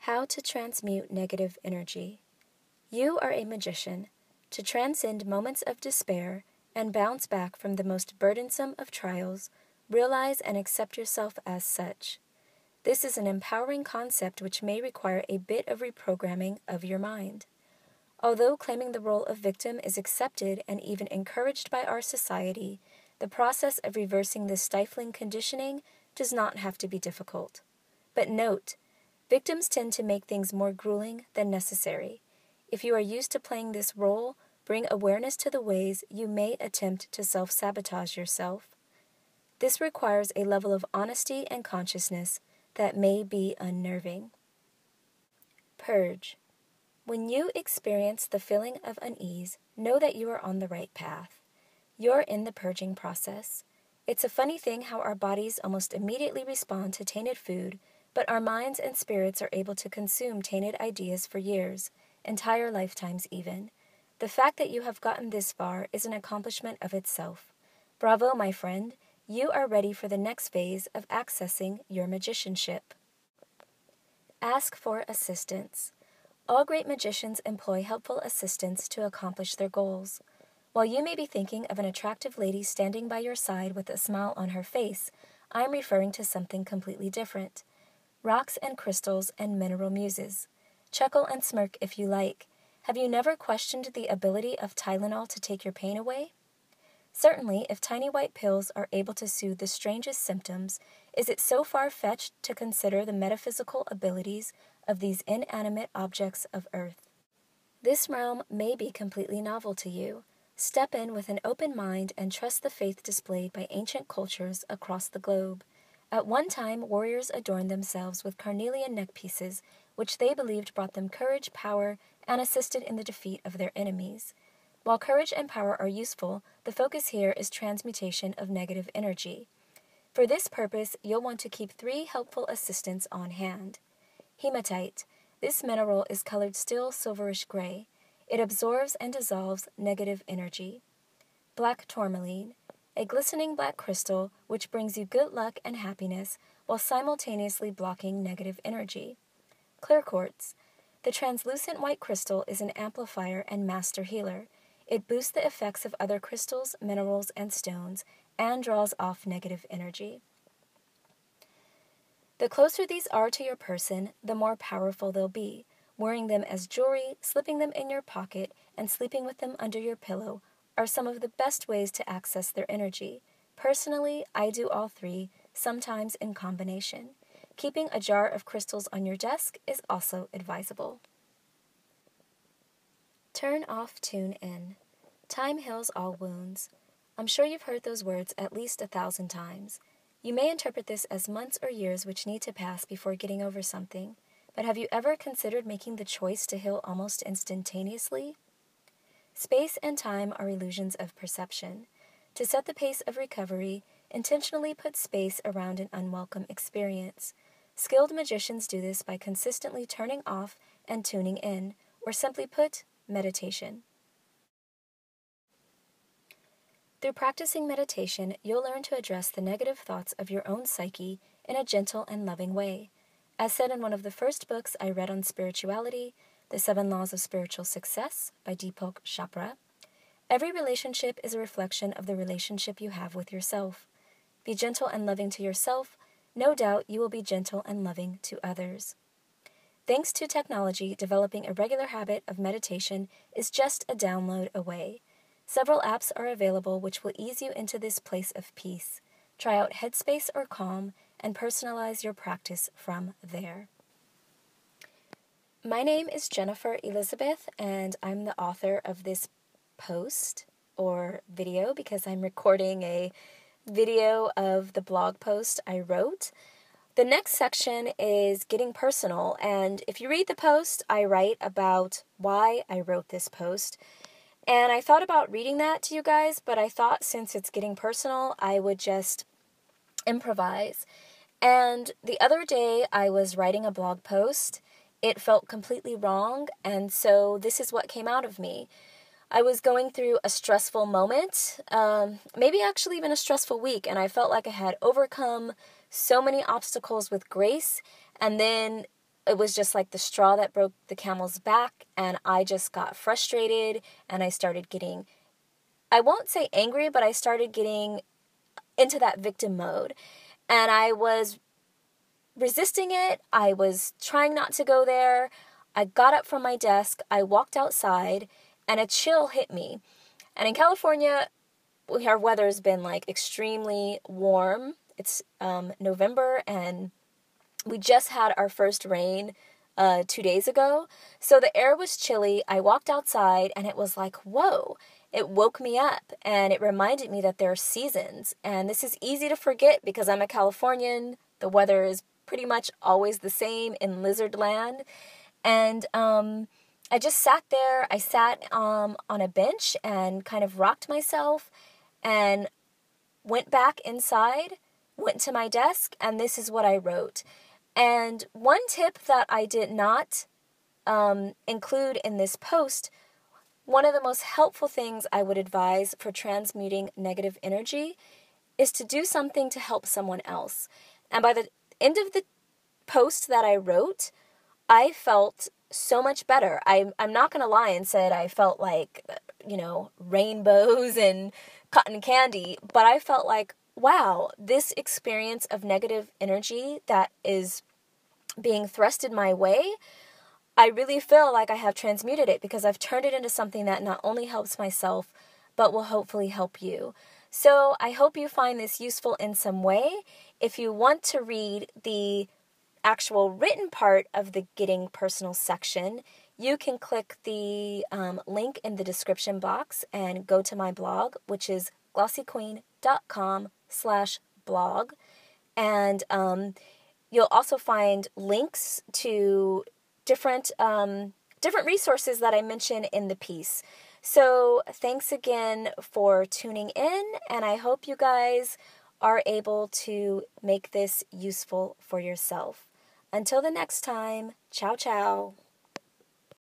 How to transmute negative energy. You are a magician to transcend moments of despair and bounce back from the most burdensome of trials. Realize and accept yourself as such. This is an empowering concept which may require a bit of reprogramming of your mind. Although claiming the role of victim is accepted and even encouraged by our society, the process of reversing this stifling conditioning does not have to be difficult. But note, victims tend to make things more grueling than necessary. If you are used to playing this role, bring awareness to the ways you may attempt to self-sabotage yourself. This requires a level of honesty and consciousness that may be unnerving. Purge. When you experience the feeling of unease, know that you are on the right path. You're in the purging process. It's a funny thing how our bodies almost immediately respond to tainted food, but our minds and spirits are able to consume tainted ideas for years, entire lifetimes even. The fact that you have gotten this far is an accomplishment of itself. Bravo, my friend. You are ready for the next phase of accessing your magicianship. Ask for assistance. All great magicians employ helpful assistants to accomplish their goals. While you may be thinking of an attractive lady standing by your side with a smile on her face, I'm referring to something completely different. Rocks and crystals and mineral muses. Chuckle and smirk if you like. Have you never questioned the ability of Tylenol to take your pain away? Certainly, if tiny white pills are able to soothe the strangest symptoms, is it so far-fetched to consider the metaphysical abilities of these inanimate objects of earth? This realm may be completely novel to you. Step in with an open mind and trust the faith displayed by ancient cultures across the globe. At one time, warriors adorned themselves with carnelian neckpieces, which they believed brought them courage, power, and assisted in the defeat of their enemies. While courage and power are useful, the focus here is transmutation of negative energy. For this purpose, you'll want to keep 3 helpful assistants on hand. Hematite. This mineral is colored still silverish gray. It absorbs and dissolves negative energy. Black tourmaline. A glistening black crystal which brings you good luck and happiness while simultaneously blocking negative energy. Clear quartz. The translucent white crystal is an amplifier and master healer. It boosts the effects of other crystals, minerals, and stones, and draws off negative energy. The closer these are to your person, the more powerful they'll be. Wearing them as jewelry, slipping them in your pocket, and sleeping with them under your pillow are some of the best ways to access their energy. Personally, I do all 3, sometimes in combination. Keeping a jar of crystals on your desk is also advisable. Turn off, tune in. Time heals all wounds. I'm sure you've heard those words at least 1,000 times. You may interpret this as months or years which need to pass before getting over something, but have you ever considered making the choice to heal almost instantaneously? Space and time are illusions of perception. To set the pace of recovery, intentionally put space around an unwelcome experience. Skilled magicians do this by consistently turning off and tuning in, or simply put, meditation. Through practicing meditation, you'll learn to address the negative thoughts of your own psyche in a gentle and loving way. As said in one of the first books I read on spirituality, The 7 Laws of Spiritual Success by Deepak Chopra, every relationship is a reflection of the relationship you have with yourself. Be gentle and loving to yourself. No doubt you will be gentle and loving to others. Thanks to technology, developing a regular habit of meditation is just a download away. Several apps are available which will ease you into this place of peace. Try out Headspace or Calm and personalize your practice from there. My name is Jennifer Elizabeth, and I'm the author of this post or video because I'm recording a video of the blog post I wrote. The next section is getting personal, and if you read the post, I write about why I wrote this post. And I thought about reading that to you guys, but I thought since it's getting personal, I would just improvise. And the other day I was writing a blog post. It felt completely wrong, and so this is what came out of me. I was going through a stressful moment, maybe actually even a stressful week, and I felt like I had overcome so many obstacles with grace, and then it was just like the straw that broke the camel's back, and I just got frustrated, and I started getting, I won't say angry, but I started getting into that victim mode, and I was resisting it. I was trying not to go there. I got up from my desk, I walked outside, and a chill hit me. And in California, our weather has been like extremely warm. It's November, and we just had our first rain 2 days ago. So the air was chilly. I walked outside, and it was like, whoa. It woke me up, and it reminded me that there are seasons. And this is easy to forget because I'm a Californian. The weather is pretty much always the same in lizard land. And I just sat there. I sat on a bench and kind of rocked myself and went back inside, went to my desk, and this is what I wrote. And one tip that I did not include in this post, one of the most helpful things I would advise for transmuting negative energy is to do something to help someone else. And by the end of the post that I wrote, I felt so much better. I'm not going to lie and said I felt like, rainbows and cotton candy, but I felt like, wow, this experience of negative energy that is being thrusted my way, I really feel like I have transmuted it because I've turned it into something that not only helps myself, but will hopefully help you. So I hope you find this useful in some way. If you want to read the actual written part of the Getting Personal section, you can click the link in the description box and go to my blog, which is glossyqueen.com/blog. And you'll also find links to different resources that I mention in the piece. So thanks again for tuning in, and I hope you guys are able to make this useful for yourself. Until the next time, ciao, ciao.